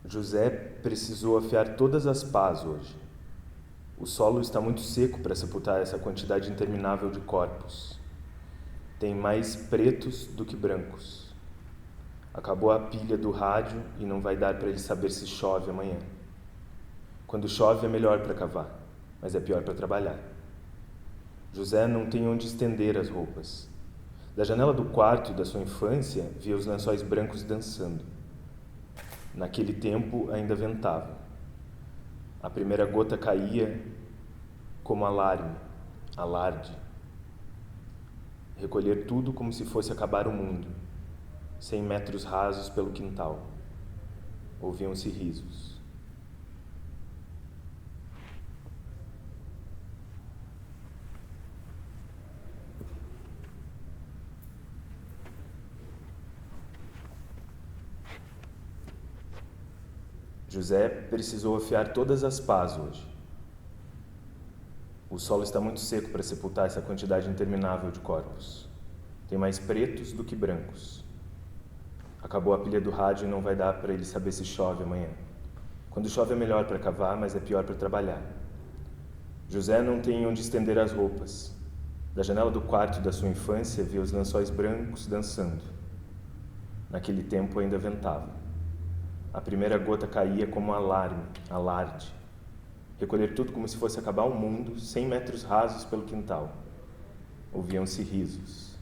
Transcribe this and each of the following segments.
José precisou afiar todas as pás hoje. O solo está muito seco para sepultar essa quantidade interminável de corpos. Tem mais pretos do que brancos. Acabou a pilha do rádio e não vai dar para ele saber se chove amanhã. Quando chove é melhor para cavar, mas é pior para trabalhar. José não tem onde estender as roupas. Da janela do quarto da sua infância, via os lençóis brancos dançando. Naquele tempo ainda ventava. A primeira gota caía como alarde. Recolher tudo como se fosse acabar o mundo. 100 metros rasos pelo quintal. Ouviam-se risos. José precisou afiar todas as pás hoje. O solo está muito seco para sepultar essa quantidade interminável de corpos. Tem mais pretos do que brancos. Acabou a pilha do rádio e não vai dar para ele saber se chove amanhã. Quando chove é melhor para cavar, mas é pior para trabalhar. José não tem onde estender as roupas. Da janela do quarto da sua infância, via os lençóis brancos dançando. Naquele tempo ainda ventava. A primeira gota caía como alarde. Recolher tudo como se fosse acabar o mundo, 100 metros rasos pelo quintal. Ouviam-se risos.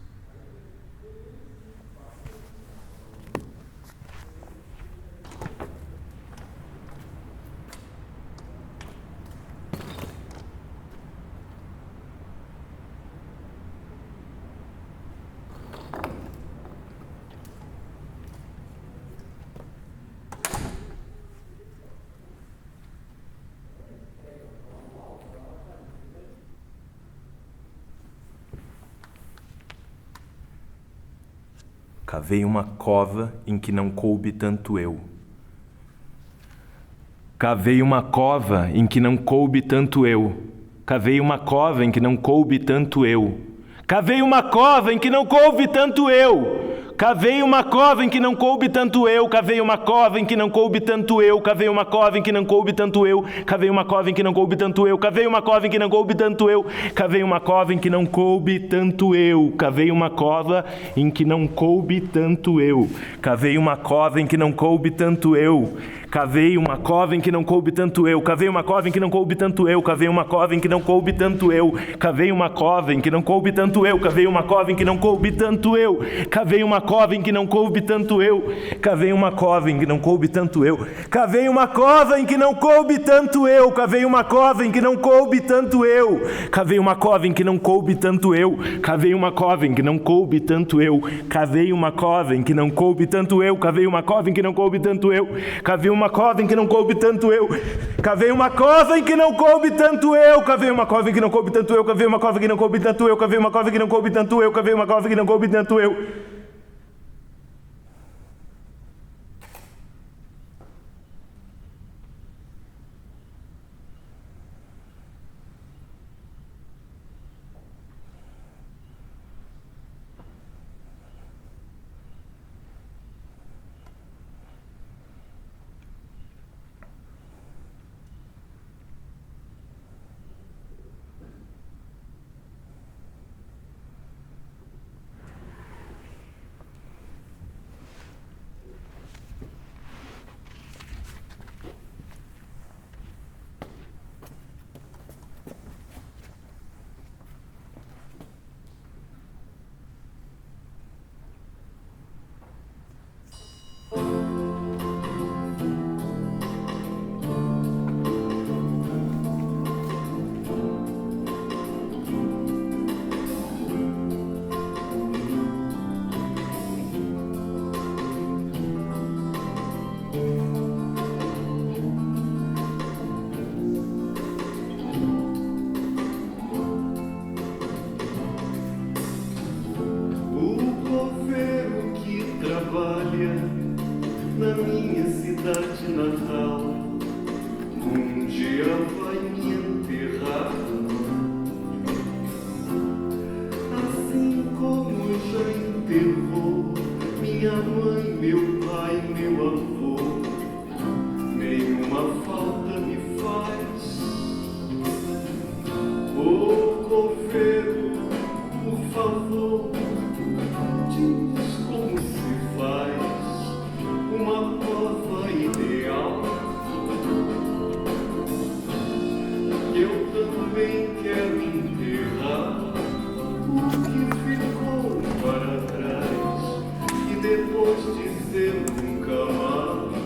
Cavei uma cova em que não coube tanto eu. Cavei uma cova em que não coube tanto eu. Cavei uma cova em que não coube tanto eu. Cavei uma cova em que não coube tanto eu. Cavei uma cova em que não coube tanto eu. Cavei uma cova em que não coube tanto eu. Cavei uma cova em que não coube tanto eu. Cavei uma cova em que não coube tanto eu. Cavei uma cova em que não coube tanto eu. Cavei uma cova em que não coube tanto eu. Cavei uma cova em que não coube tanto eu. Cavei uma cova em que não coube tanto eu. Cavei uma cova em que não coube tanto eu. Cavei uma cova em que não coube tanto eu. Cavei uma cova em que não coube tanto eu. Cavei uma cova em que não coube tanto eu. Cavei uma cova em que não coube tanto eu. Cavei uma cova em que não coube tanto eu. Cavei uma cova em que não coube tanto eu. Cavei uma cova em que não coube tanto eu. Cavei uma cova em que não coube tanto eu. Cavei uma cova em que não coube tanto eu. Cavei uma cova em que não coube tanto eu. Cavei uma cova em que não coube tanto eu. Cavei uma cova em que não coube tanto eu. Cavei uma cova em que não coube tanto eu. Cavei uma cova em que não coube tanto eu. Cavei uma cova em que não coube tanto eu. Cavei uma cova em que não coube tanto eu. Cavei uma cova em que não coube tanto eu. Cavei uma cova em que não coube tanto eu. Na minha cidade natal, um dia vai me enterrar, assim como já enterrou minha mãe, meu pai, meu avô. depois dizer nunca mais.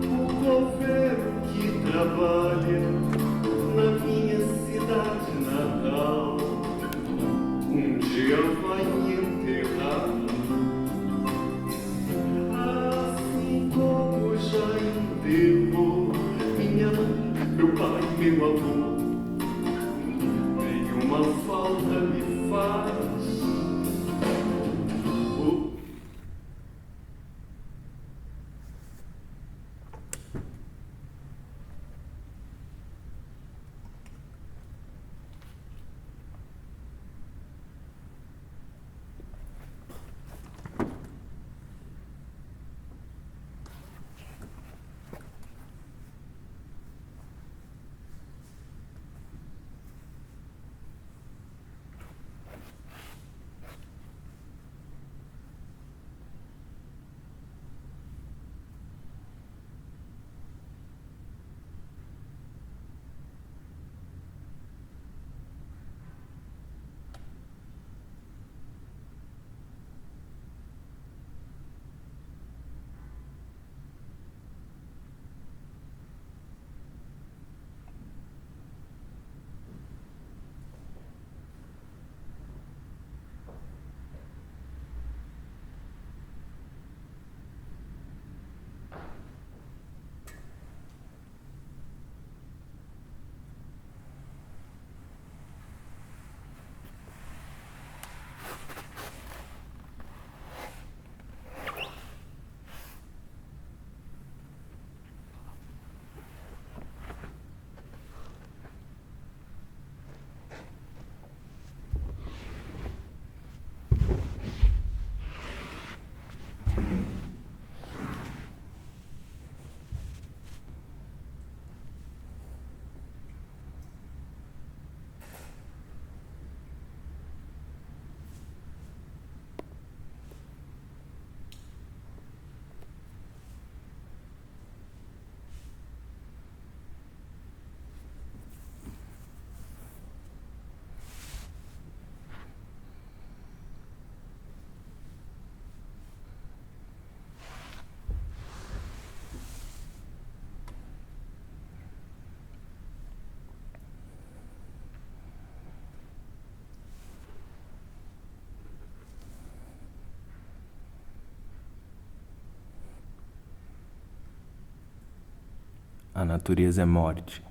O governo que trabalha na minha cidade natal um dia vai me enterrar, assim como já enterrou minha mãe, meu pai, meu avô. Nenhuma falta me faz. A natureza é morte.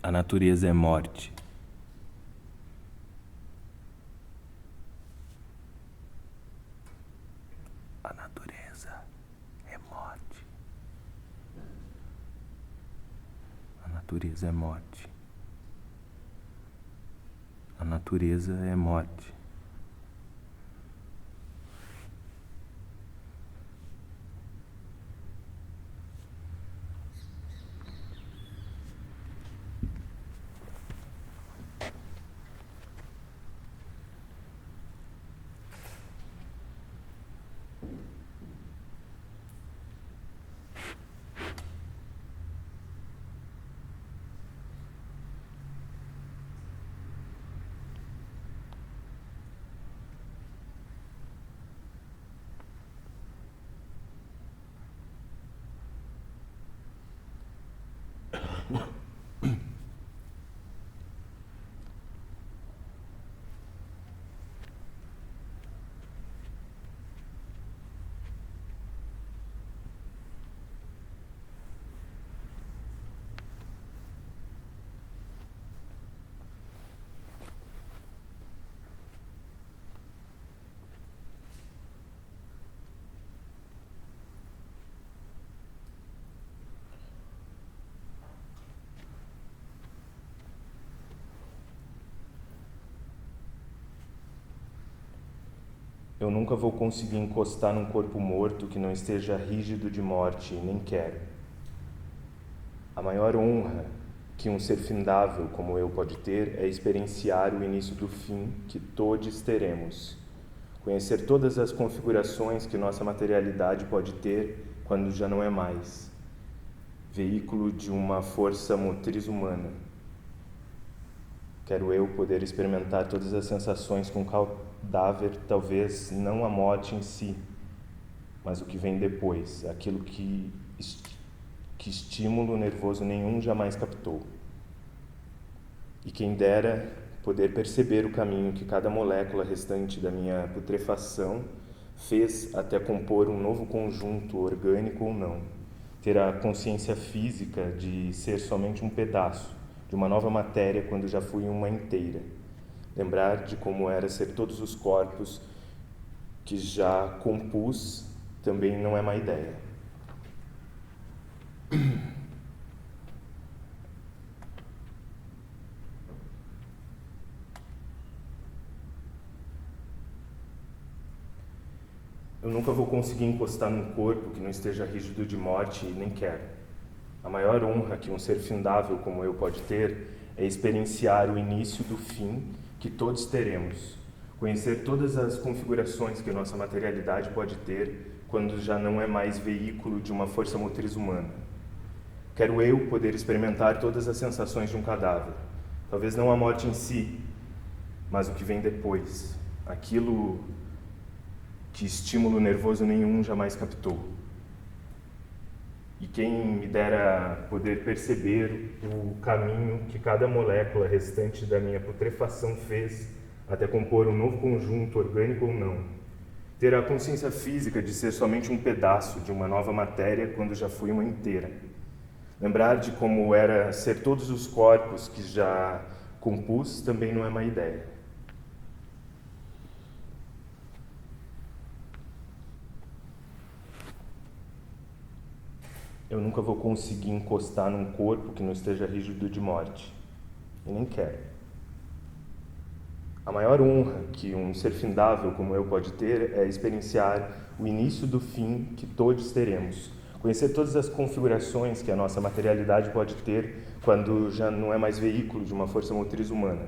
A natureza é morte. A natureza é morte. A natureza é morte. A natureza é morte. Eu nunca vou conseguir encostar num corpo morto que não esteja rígido de morte, nem quero. A maior honra que um ser findável como eu pode ter é experienciar o início do fim que todos teremos, conhecer todas as configurações que nossa materialidade pode ter quando já não é mais, veículo de uma força motriz humana. Quero eu poder experimentar todas as sensações com cadáver, talvez não a morte em si, mas o que vem depois, aquilo que estímulo nervoso nenhum jamais captou. E quem dera poder perceber o caminho que cada molécula restante da minha putrefação fez até compor um novo conjunto, orgânico ou não. Ter a consciência física de ser somente um pedaço de uma nova matéria quando já fui uma inteira. Lembrar de como era ser todos os corpos que já compus também não é má ideia. Eu nunca vou conseguir encostar num corpo que não esteja rígido de morte e nem quero. A maior honra que um ser findável como eu pode ter é experienciar o início do fim que todos teremos. Conhecer todas as configurações que nossa materialidade pode ter quando já não é mais veículo de uma força motriz humana. Quero eu poder experimentar todas as sensações de um cadáver. Talvez não a morte em si, mas o que vem depois. Aquilo que estímulo nervoso nenhum jamais captou. E quem me dera poder perceber o caminho que cada molécula restante da minha putrefação fez até compor um novo conjunto, orgânico ou não. Ter a consciência física de ser somente um pedaço de uma nova matéria quando já fui uma inteira. Lembrar de como era ser todos os corpos que já compus também não é má ideia. Eu nunca vou conseguir encostar num corpo que não esteja rígido de morte. E nem quero. A maior honra que um ser findável como eu pode ter é experienciar o início do fim que todos teremos. Conhecer todas as configurações que a nossa materialidade pode ter quando já não é mais veículo de uma força motriz humana.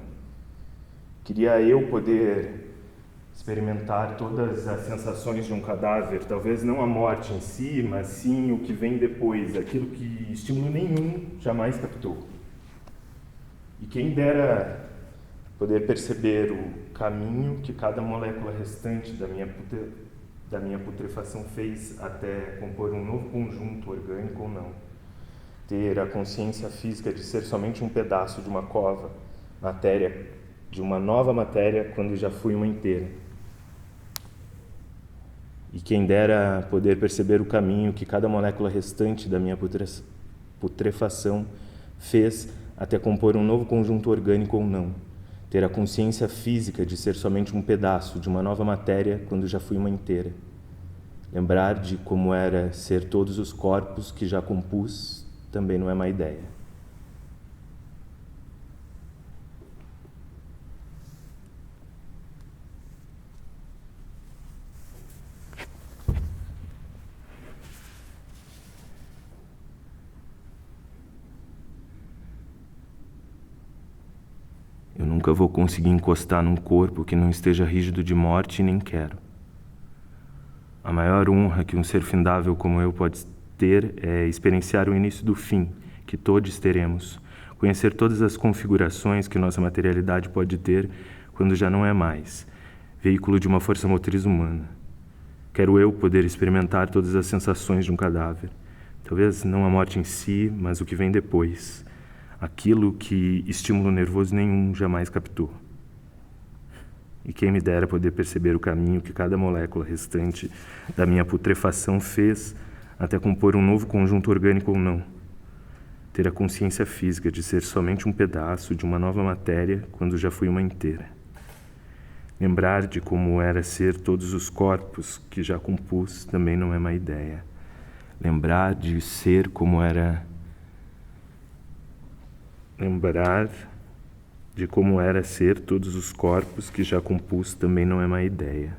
Queria eu poder experimentar todas as sensações de um cadáver, talvez não a morte em si, mas sim o que vem depois, aquilo que estímulo nenhum jamais captou. E quem dera poder perceber o caminho que cada molécula restante da minha putrefação fez até compor um novo conjunto, orgânico ou não. Ter a consciência física de ser somente um pedaço de uma cova, matéria, de uma nova matéria quando já fui uma inteira. E quem dera poder perceber o caminho que cada molécula restante da minha putrefação fez até compor um novo conjunto orgânico ou não. Ter a consciência física de ser somente um pedaço de uma nova matéria quando já fui uma inteira. Lembrar de como era ser todos os corpos que já compus também não é má ideia. Eu nunca vou conseguir encostar num corpo que não esteja rígido de morte e nem quero. A maior honra que um ser findável como eu pode ter é experienciar o início do fim que todos teremos. Conhecer todas as configurações que nossa materialidade pode ter quando já não é mais, veículo de uma força motriz humana. Quero eu poder experimentar todas as sensações de um cadáver. Talvez não a morte em si, mas o que vem depois. Aquilo que estímulo nervoso nenhum jamais captou. E quem me dera poder perceber o caminho que cada molécula restante da minha putrefação fez até compor um novo conjunto orgânico ou não. Ter a consciência física de ser somente um pedaço de uma nova matéria quando já fui uma inteira. Lembrar de como era ser todos os corpos que já compus também não é má ideia. Lembrar de ser como era... Lembrar de como era ser todos os corpos que já compus também não é má ideia.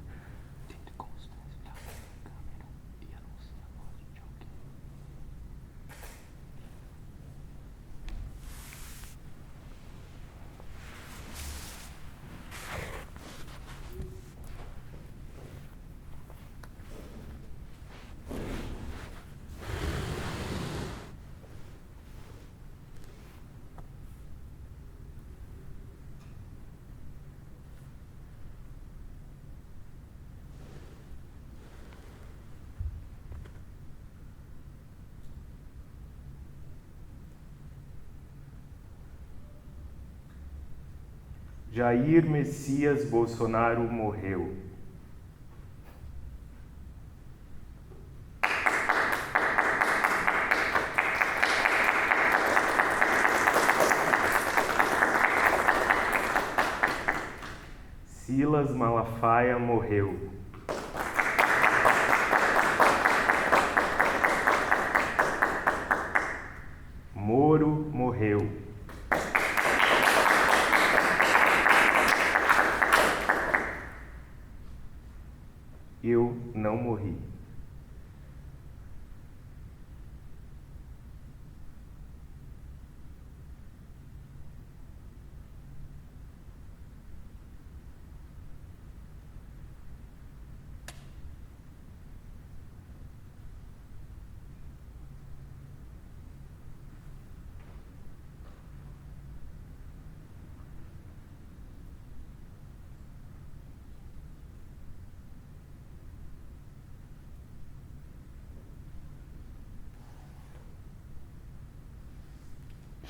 Jair Messias Bolsonaro morreu. Silas Malafaia morreu. Moro morreu. Eu não morri.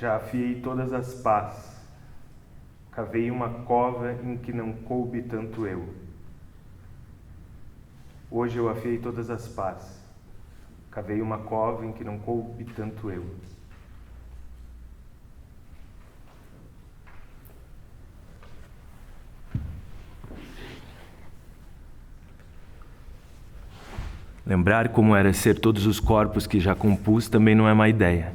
Já afiei todas as pás, cavei uma cova em que não coube tanto eu. Hoje eu afiei todas as pás, cavei uma cova em que não coube tanto eu. Lembrar como era ser todos os corpos que já compus também não é má ideia.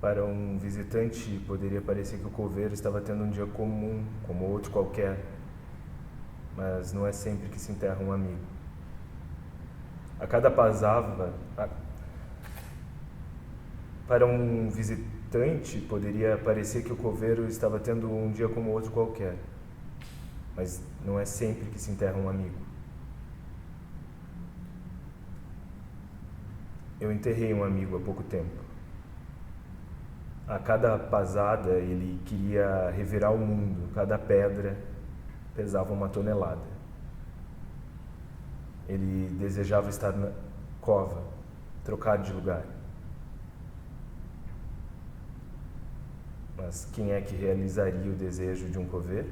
Para um visitante, poderia parecer que o coveiro estava tendo um dia comum, como outro qualquer, mas não é sempre que se enterra um amigo. A cada pasava, para um visitante, poderia parecer que o coveiro estava tendo um dia como outro qualquer, mas não é sempre que se enterra um amigo. Eu enterrei um amigo há pouco tempo. A cada pasada ele queria revirar o mundo, cada pedra pesava 1 tonelada. Ele desejava estar na cova, trocar de lugar. Mas quem é que realizaria o desejo de um coveiro?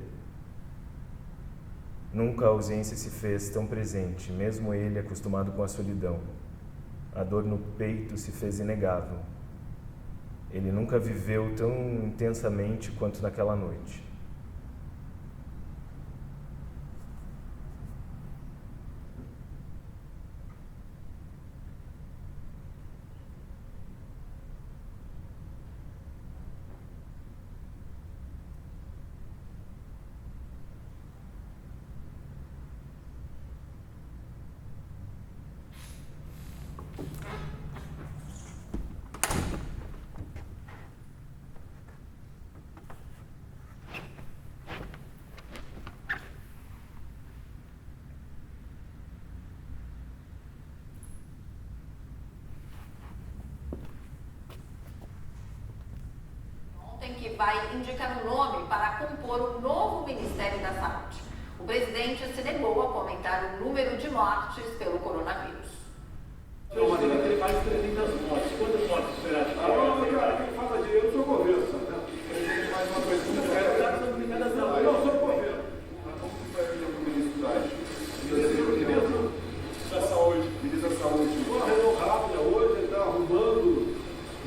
Nunca a ausência se fez tão presente, mesmo ele acostumado com a solidão. A dor no peito se fez inegável. Ele nunca viveu tão intensamente quanto naquela noite. Que vai indicar um nome para compor o novo Ministério da Saúde. O presidente se negou a comentar o número de mortes pelo coronavírus. Eu mandei naquele mais de 300 mortes. Quantas mortes será? Quem fala de eu sou governo, sabe? Mais uma coisa. Eu sou governo. Como que vai vir o ministro da Saúde? Ministro da Saúde. Uma reunião rápida hoje, ele está arrumando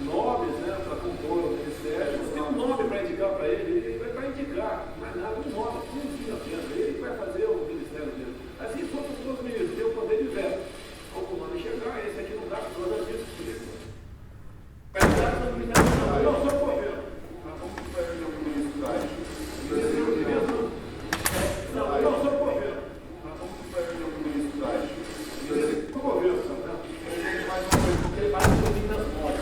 nomes, né, para compor o ministério. Tem um nome para indicar para ele vai indicar, mas nada, um nome, um dia apenas. Ele vai fazer o ministério dele. Assim, todos os ministros têm o poder de veto. Ao comando chegar, esse aqui não dá por causa disso. Mas eu sou governo. Como que vai vir o ministro da eu sou governo. Como que vai vir o ministro da eu sou governo, sabe? Ele faz uma coisa, porque ele vai subir nas mortes.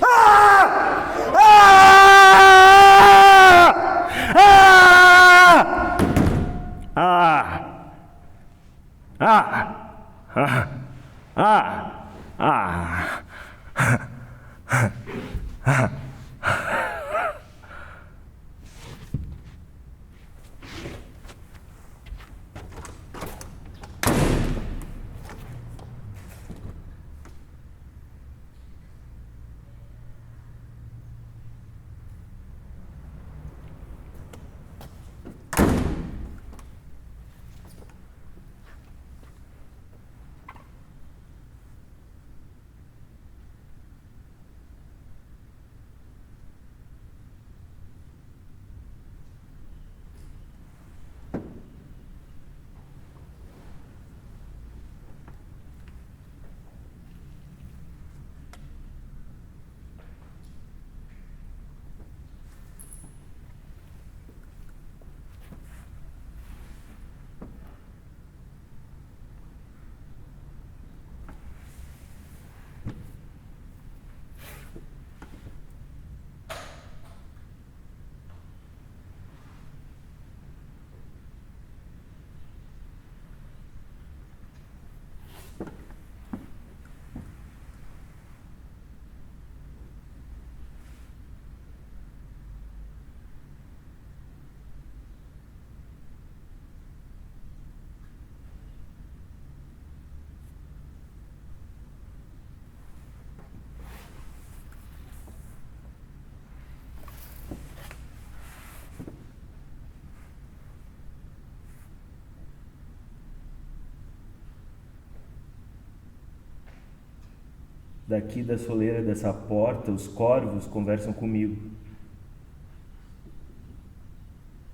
Daqui da soleira dessa porta, os corvos conversam comigo.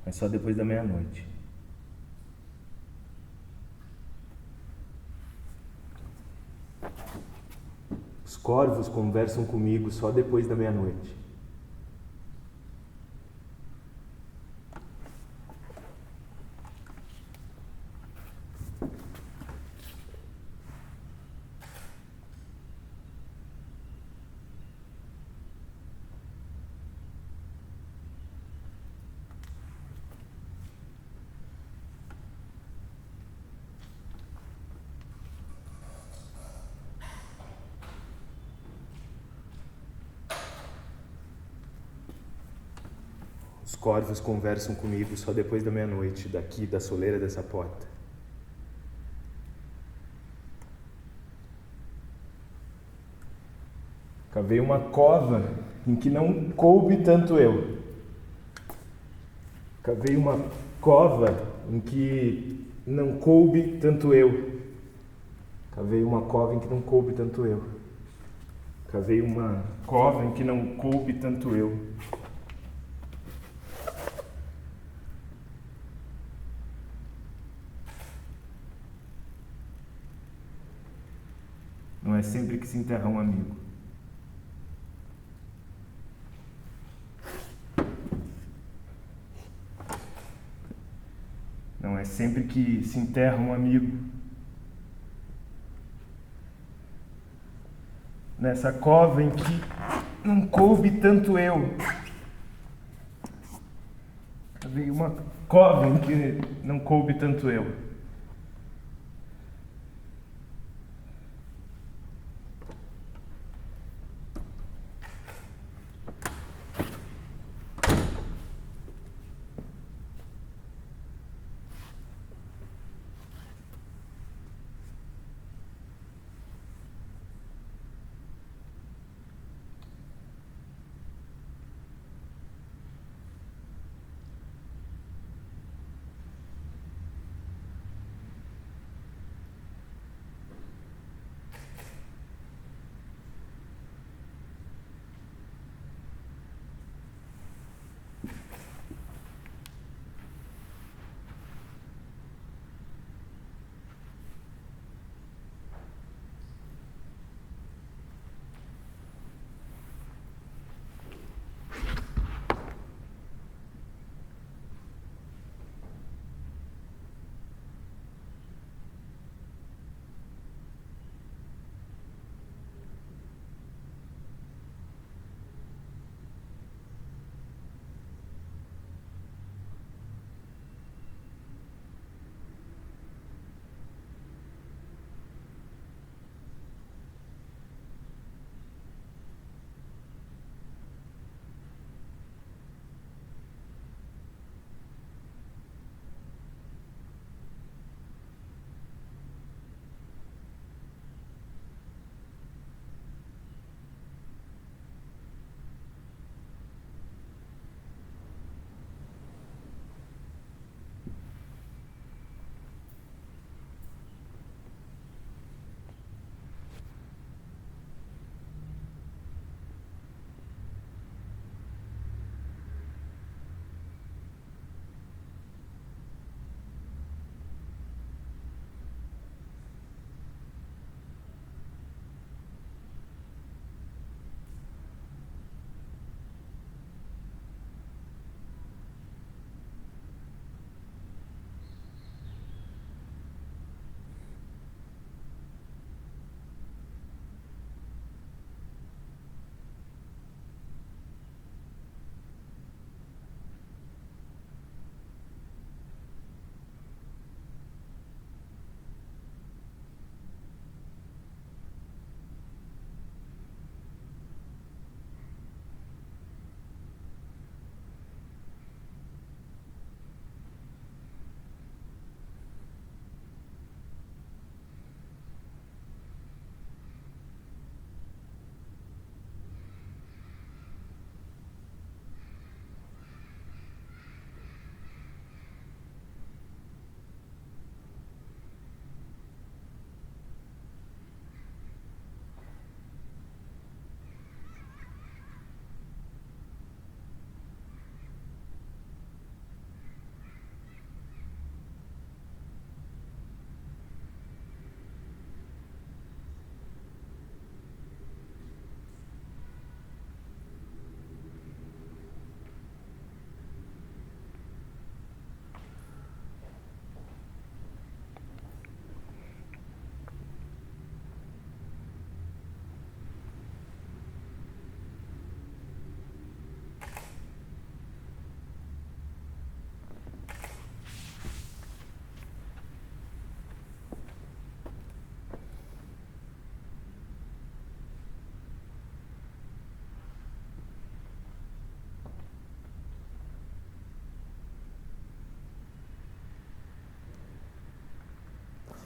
Mas só depois da meia-noite. Os corvos conversam comigo só depois da meia-noite. corvos conversam comigo só depois da meia-noite, daqui, da soleira dessa porta. Cavei uma cova em que não coube tanto eu. Cavei uma cova em que não coube tanto eu. Cavei uma cova em que não coube tanto eu. Cavei uma cova em que não coube tanto eu. Não é sempre que se enterra um amigo. Não é sempre que se enterra um amigo. Nessa cova em que não coube tanto eu. Cavei uma cova em que não coube tanto eu.